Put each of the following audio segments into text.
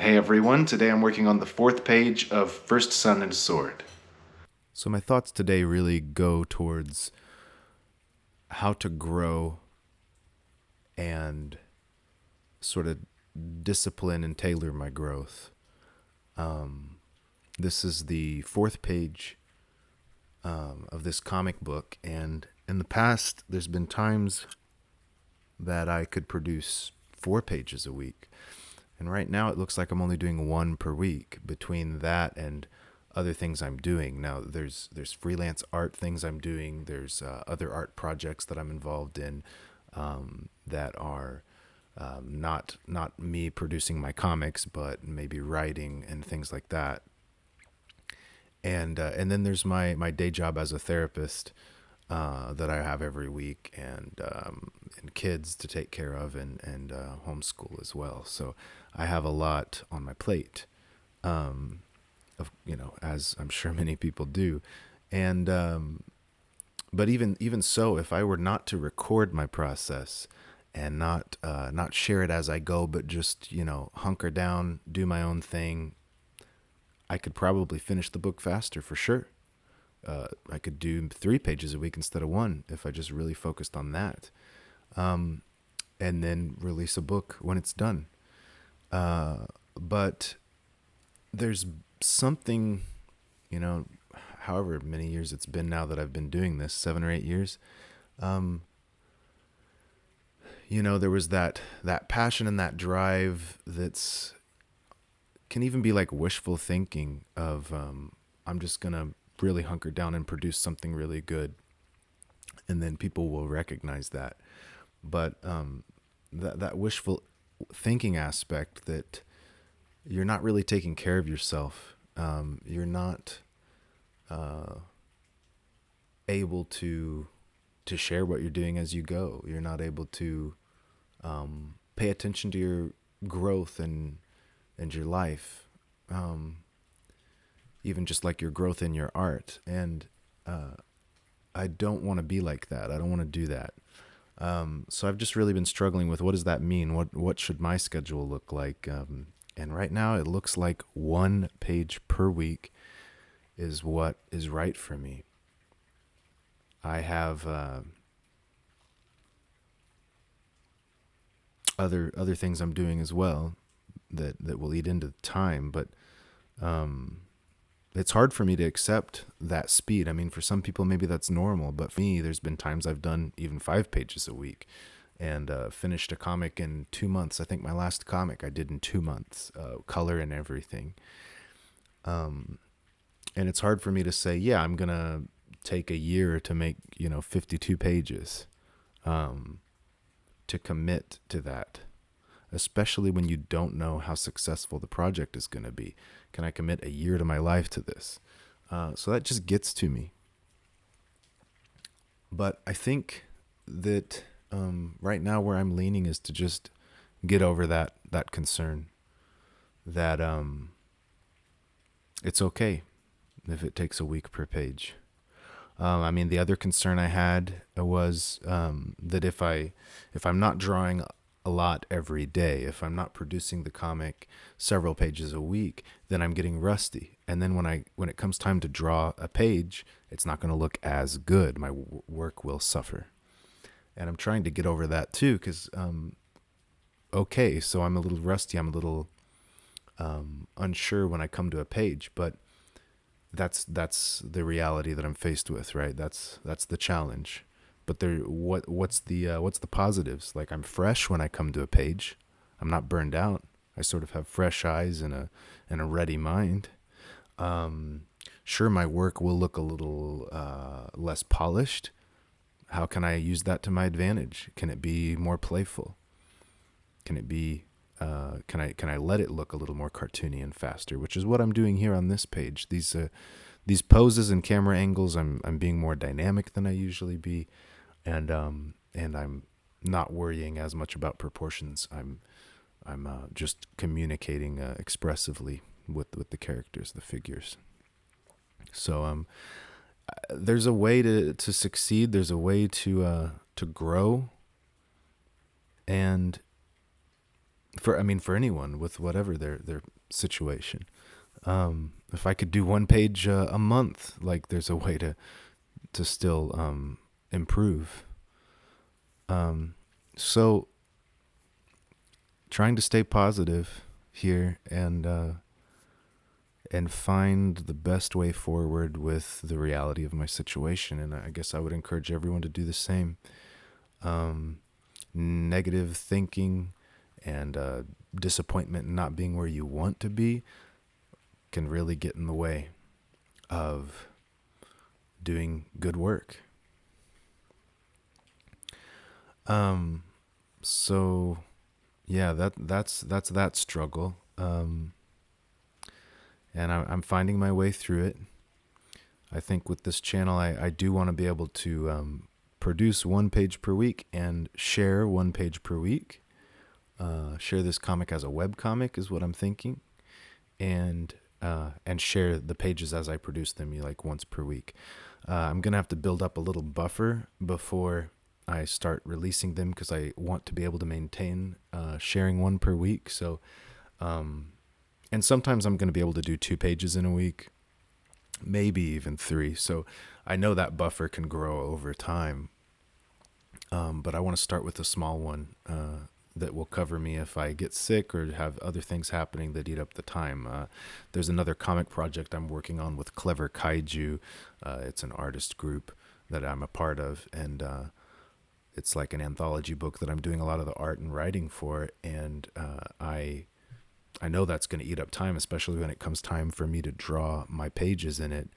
Hey everyone, today I'm working on the fourth page of First Sun and Sword. So, my thoughts today really go towards how to grow and sort of discipline and tailor my growth. This is the fourth page of this comic book, and in the past, there's been times that I could produce 4 pages a week. And right now, it looks like I'm only doing one per week between that and other things I'm doing. Now, there's freelance art things I'm doing. There's other art projects that I'm involved in that are not me producing my comics, but maybe writing and things like that. And then there's my day job as a therapist that I have every week, and kids to take care of, and homeschool as well. So I have a lot on my plate, of as I'm sure many people do, and but even so, if I were not to record my process and not share it as I go, but just hunker down, do my own thing, I could probably finish the book faster for sure. I could do 3 pages a week instead of one if I just really focused on that, and then release a book when it's done. But there's something, you know, however many years it's been now that I've been doing this, 7 or 8 years. Um, there was that passion and that drive that's can even be like wishful thinking of I'm just gonna really hunker down and produce something really good, and then people will recognize that. But that wishful thinking aspect, that you're not really taking care of yourself. You're not able to share what you're doing as you go. You're not able to pay attention to your growth and your life, even just like your growth in your art. And I don't want to be like that. I don't want to do that. So I've just really been struggling with what does that mean? What should my schedule look like? And right now it looks like 1 page per week is what is right for me. I have other things I'm doing as well that will eat into time, but it's hard for me to accept that speed. I mean, for some people maybe that's normal, but for me, there's been times I've done even 5 pages a week and finished a comic in 2 months. I think my last comic I did in 2 months, color and everything. And it's hard for me to say, yeah, I'm gonna take a year to make 52 pages, to commit to that, especially when you don't know how successful the project is going to be. Can I commit a year to my life to this? So that just gets to me. But I think that right now where I'm leaning is to just get over that concern that it's okay if it takes a week per page. I mean, the other concern I had was that if I'm not drawing a lot every day, if I'm not producing the comic several pages a week, then I'm getting rusty. And then when it comes time to draw a page, it's not going to look as good. My work will suffer. And I'm trying to get over that too, because okay, so I'm a little rusty. I'm a little unsure when I come to a page, but that's the reality that I'm faced with, right? That's the challenge. But what's the positives? Like, I'm fresh when I come to a page. I'm not burned out. I sort of have fresh eyes and a ready mind. Sure, my work will look a little less polished. How can I use that to my advantage? Can it be more playful? Can it be can I let it look a little more cartoony and faster, which is what I'm doing here on this page. These poses and camera angles, I'm being more dynamic than I usually be, and I'm not worrying as much about proportions. I'm just communicating expressively with the characters, the figures. So there's a way to succeed. There's a way to grow, and for anyone with whatever their situation. If I could do one page a month, like there's a way to still improve. So trying to stay positive here and find the best way forward with the reality of my situation. And I guess I would encourage everyone to do the same. Negative thinking and disappointment in not being where you want to be can really get in the way of doing good work. So yeah, that's that struggle. And I'm finding my way through it. I think with this channel, I do want to be able to produce one page per week and share one page per week. Share this comic as a web comic is what I'm thinking, and share the pages as I produce them, like once per week. I'm gonna have to build up a little buffer before I start releasing them because I want to be able to maintain sharing one per week. So, and sometimes I'm going to be able to do 2 pages in a week, maybe even 3. So I know that buffer can grow over time. But I want to start with a small one that will cover me if I get sick or have other things happening that eat up the time. There's another comic project I'm working on with Clever Kaiju. It's an artist group that I'm a part of, and it's like an anthology book that I'm doing a lot of the art and writing for, and I know that's going to eat up time, especially when it comes time for me to draw my pages in it.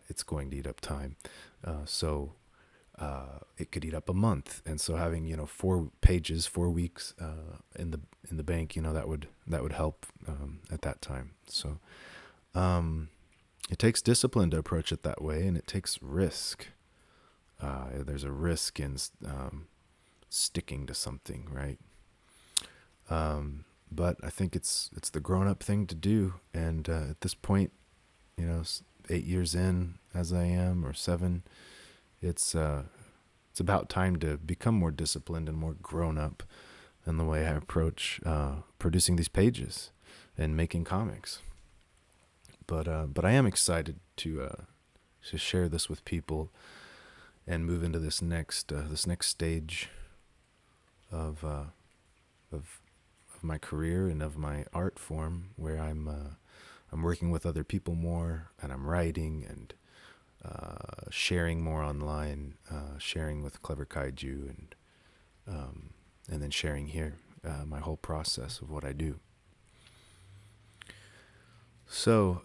It's going to eat up time. So it could eat up a month. And so having, 4 pages, 4 weeks in the bank, that would help at that time. So it takes discipline to approach it that way, and it takes risk. There's a risk in sticking to something, right? But I think it's the grown-up thing to do. And at this point, 8 years in, as I am, or 7, it's about time to become more disciplined and more grown-up in the way I approach producing these pages and making comics. But I am excited to share this with people and move into this next stage of my career and of my art form, where I'm working with other people more, and I'm writing and sharing more online, sharing with Clever Kaiju, and then sharing here my whole process of what I do. So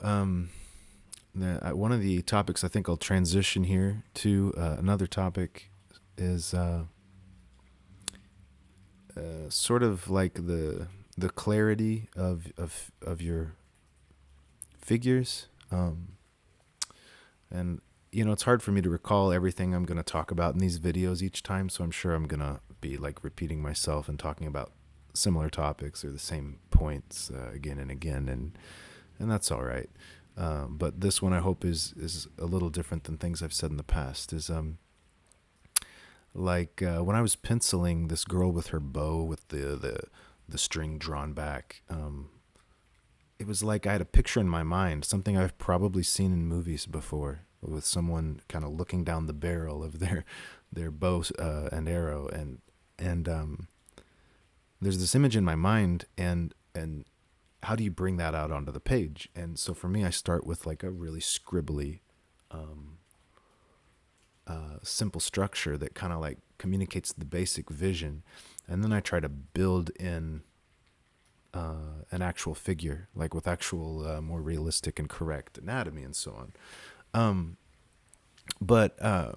one of the topics I think I'll transition here to another topic is sort of like the clarity of your figures, and it's hard for me to recall everything I'm going to talk about in these videos each time, so I'm sure I'm going to be like repeating myself and talking about similar topics or the same points again and again, and that's all right. But this one I hope is a little different than things I've said in the past. Is when I was penciling this girl with her bow with the string drawn back, it was like I had a picture in my mind, something I've probably seen in movies before, with someone kind of looking down the barrel of their bow and arrow, and there's this image in my mind, and how do you bring that out onto the page? And so for me, I start with like a really scribbly, simple structure that kind of like communicates the basic vision, and then I try to build in an actual figure, like with actual more realistic and correct anatomy and so on. But I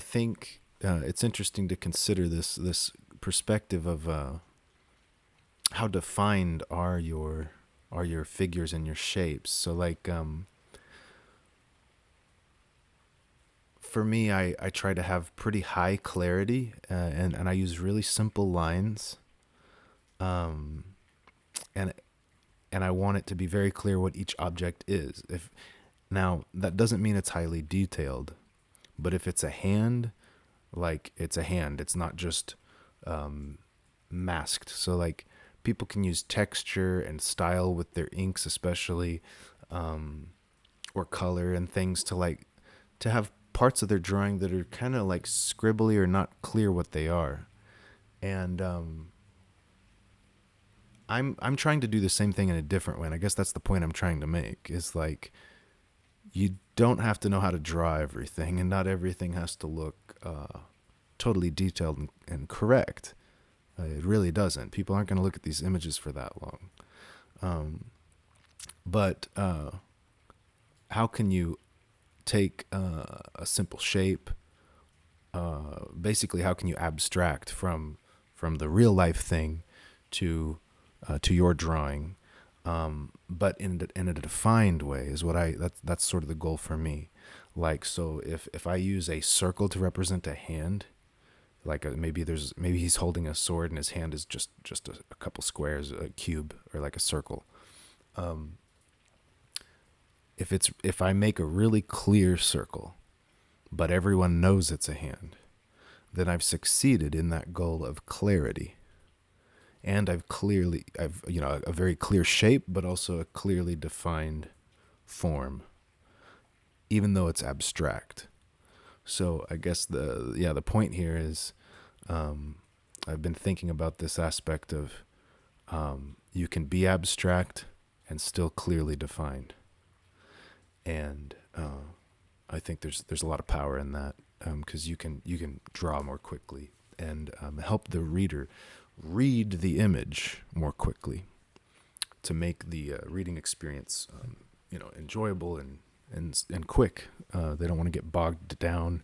think it's interesting to consider this perspective of how defined are your figures and your shapes. So like for me, I try to have pretty high clarity, and I use really simple lines, and I want it to be very clear what each object is. Now that doesn't mean it's highly detailed, but if it's a hand, like it's a hand. It's not just masked. So like people can use texture and style with their inks, especially, or color and things to like to have parts of their drawing that are kind of like scribbly or not clear what they are. And I'm trying to do the same thing in a different way. And I guess that's the point I'm trying to make is like you don't have to know how to draw everything, and not everything has to look totally detailed and correct. It really doesn't. People aren't going to look at these images for that long. But how can you take a simple shape? Basically, how can you abstract from the real life thing to your drawing, but in a defined way is what that's sort of the goal for me. Like, so if I use a circle to represent a hand, like maybe he's holding a sword and his hand is just a couple squares, a cube, or like a circle. If I make a really clear circle, but everyone knows it's a hand, then I've succeeded in that goal of clarity. And I've a very clear shape, but also a clearly defined form, even though it's abstract. So I guess the point here is, I've been thinking about this aspect of, you can be abstract and still clearly defined. And I think there's a lot of power in that, because you can draw more quickly and help the reader read the image more quickly to make the reading experience enjoyable and quick. They don't want to get bogged down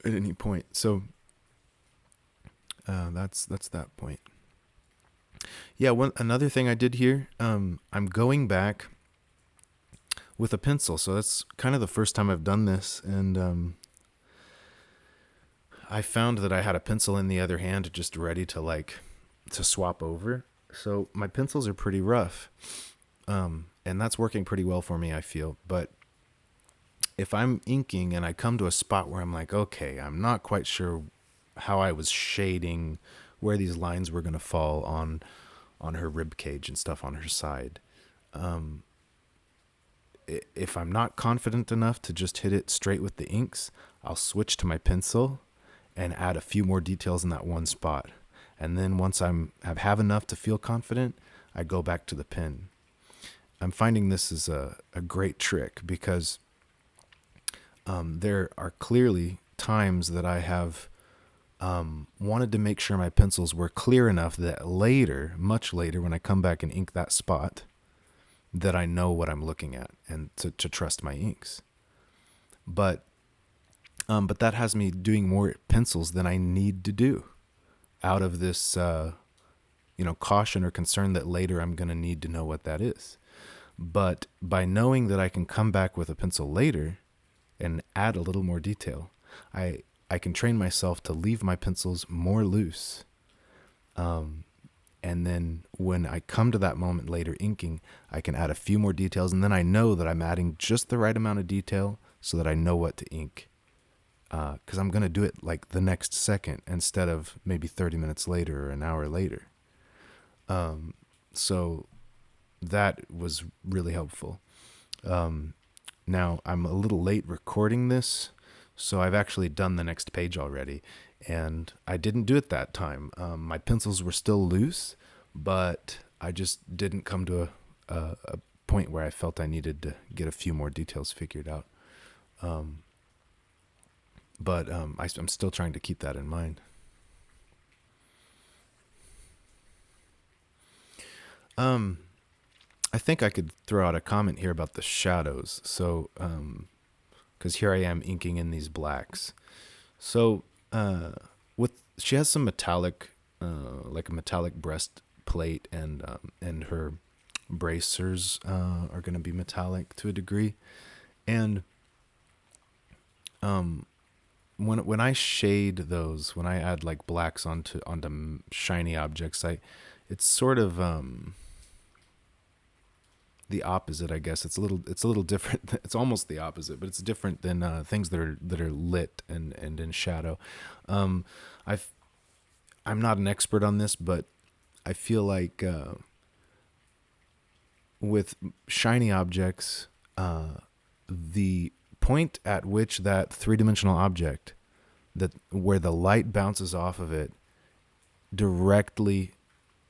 at any point. So that's that point. Yeah, another thing I did here, I'm going back with a pencil. So that's kind of the first time I've done this, and I found that I had a pencil in the other hand just ready to swap over. So my pencils are pretty rough, and that's working pretty well for me, I feel. But if I'm inking and I come to a spot where I'm like, okay, I'm not quite sure how I was shading, where these lines were going to fall on her rib cage and stuff on her side. If I'm not confident enough to just hit it straight with the inks, I'll switch to my pencil and add a few more details in that one spot. And then once I have enough to feel confident, I go back to the pen. I'm finding this is a great trick because there are clearly times that I have wanted to make sure my pencils were clear enough that later, much later, when I come back and ink that spot, that I know what I'm looking at and to trust my inks. But that has me doing more pencils than I need to do out of this, caution or concern that later I'm going to need to know what that is. But by knowing that I can come back with a pencil later and add a little more detail, I can train myself to leave my pencils more loose. And then when I come to that moment later inking, I can add a few more details, and then I know that I'm adding just the right amount of detail so that I know what to ink. Because I'm going to do it like the next second instead of maybe 30 minutes later or an hour later. So that was really helpful. Now I'm a little late recording this, so I've actually done the next page already, and I didn't do it that time. My pencils were still loose, but I just didn't come to a point where I felt I needed to get a few more details figured out. But I'm still trying to keep that in mind. I think I could throw out a comment here about the shadows. So, because here I am inking in these blacks. So, she has some metallic, like a metallic breastplate, and her bracers are going to be metallic to a degree, and when I shade those, when I add like blacks onto shiny objects, it's sort of the opposite, I guess. It's a little different. It's almost the opposite, but it's different than things that are lit and in shadow. I'm not an expert on this, but I feel like with shiny objects, the point at which that three-dimensional object, that where the light bounces off of it directly,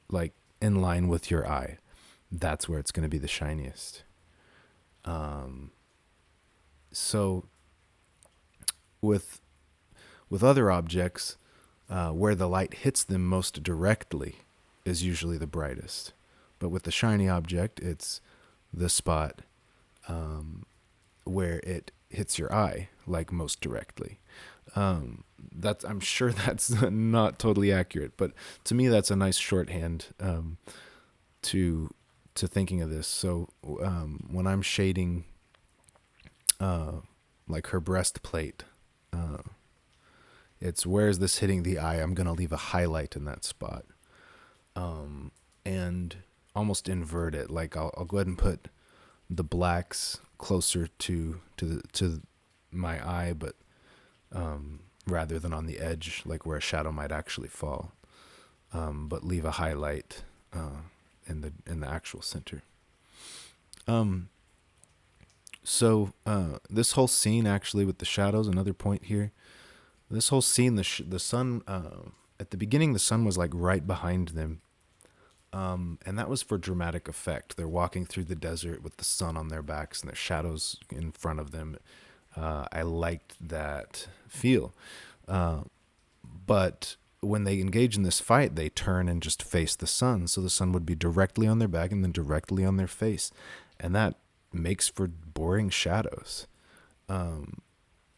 like in line with your eye, that's where it's going to be the shiniest. So with other objects, where the light hits them most directly is usually the brightest. But with the shiny object, it's the spot where it hits your eye, like most directly. I'm sure that's not totally accurate, but to me, that's a nice shorthand to thinking of this. So when I'm shading, like her breastplate, it's where is this hitting the eye? I'm gonna leave a highlight in that spot, and almost invert it. Like I'll go ahead and put the blacks closer to my eye, but rather than on the edge, like where a shadow might actually fall, but leave a highlight in the actual center. So this whole scene, actually, with the shadows, another point here. This whole scene, the sun, at the beginning, the sun was like right behind them. And that was for dramatic effect. They're walking through the desert with the sun on their backs and their shadows in front of them. I liked that feel. But when they engage in this fight, they turn and just face the sun. So the sun would be directly on their back and then directly on their face. And that makes for boring shadows.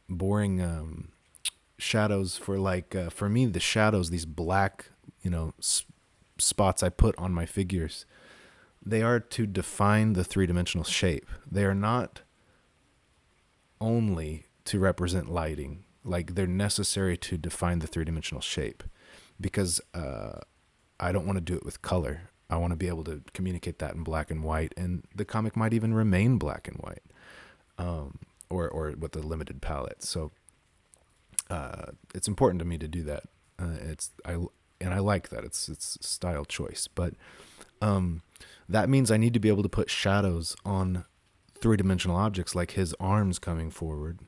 Boring shadows for for me, the shadows, these black, spots I put on my figures, they are to define the three-dimensional shape. They are not only to represent lighting. Like, they're necessary to define the three-dimensional shape, because I don't want to do it with color. I want to be able to communicate that in black and white, and the comic might even remain black and white, or with a limited palette. So it's important to me to do that. I like that. It's style choice, but that means I need to be able to put shadows on three-dimensional objects, like his arms coming forward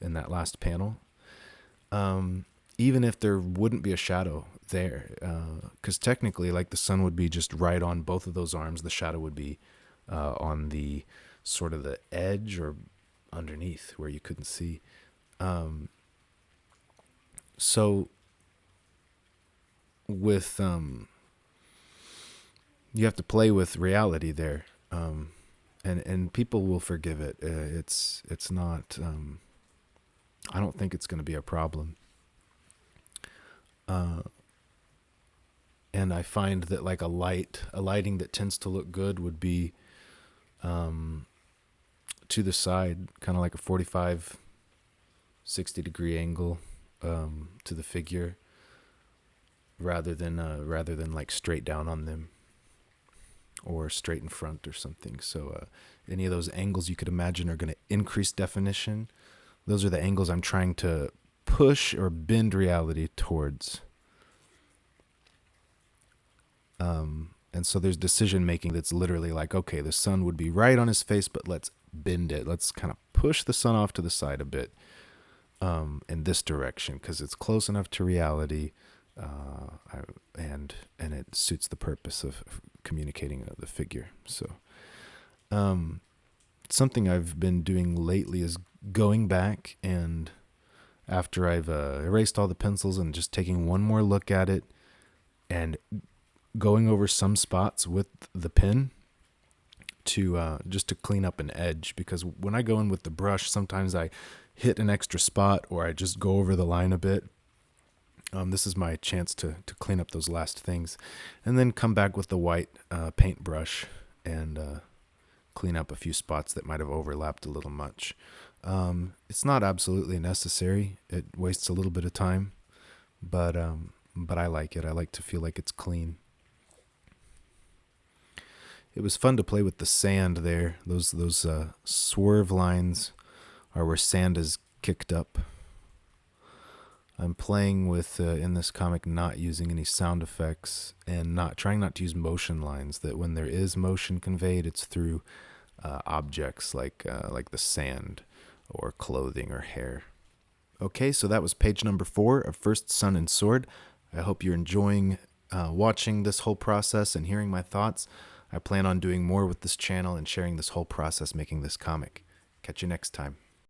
in that last panel, even if there wouldn't be a shadow there, because technically, like, the sun would be just right on both of those arms. The shadow would be on the sort of the edge or underneath where you couldn't see. So with you have to play with reality there, and people will forgive it. It's not. I don't think it's going to be a problem. And I find that, like, a lighting that tends to look good would be to the side, kind of like a 45, 60 degree angle to the figure, rather than like straight down on them or straight in front or something. So any of those angles you could imagine are going to increase definition. Those are the angles I'm trying to push or bend reality towards. And so there's decision making that's literally like, okay, the sun would be right on his face, but let's bend it. Let's kind of push the sun off to the side a bit in this direction, because it's close enough to reality, and it suits the purpose of communicating the figure. So something I've been doing lately is going back, and after I've erased all the pencils and just taking one more look at it and going over some spots with the pen to just to clean up an edge, because when I go in with the brush, sometimes I hit an extra spot or I just go over the line a bit. This is my chance to clean up those last things, and then come back with the white paintbrush and clean up a few spots that might have overlapped a little much. It's not absolutely necessary. It wastes a little bit of time, but I like it. I like to feel like it's clean. It was fun to play with the sand there. Those swerve lines are where sand is kicked up. I'm playing with in this comic not using any sound effects and not trying not to use motion lines. That when there is motion conveyed, it's through objects like the sand or clothing or hair. Okay, so that was page number 4 of First Sun and Sword. I hope you're enjoying watching this whole process and hearing my thoughts. I plan on doing more with this channel and sharing this whole process making this comic. Catch you next time.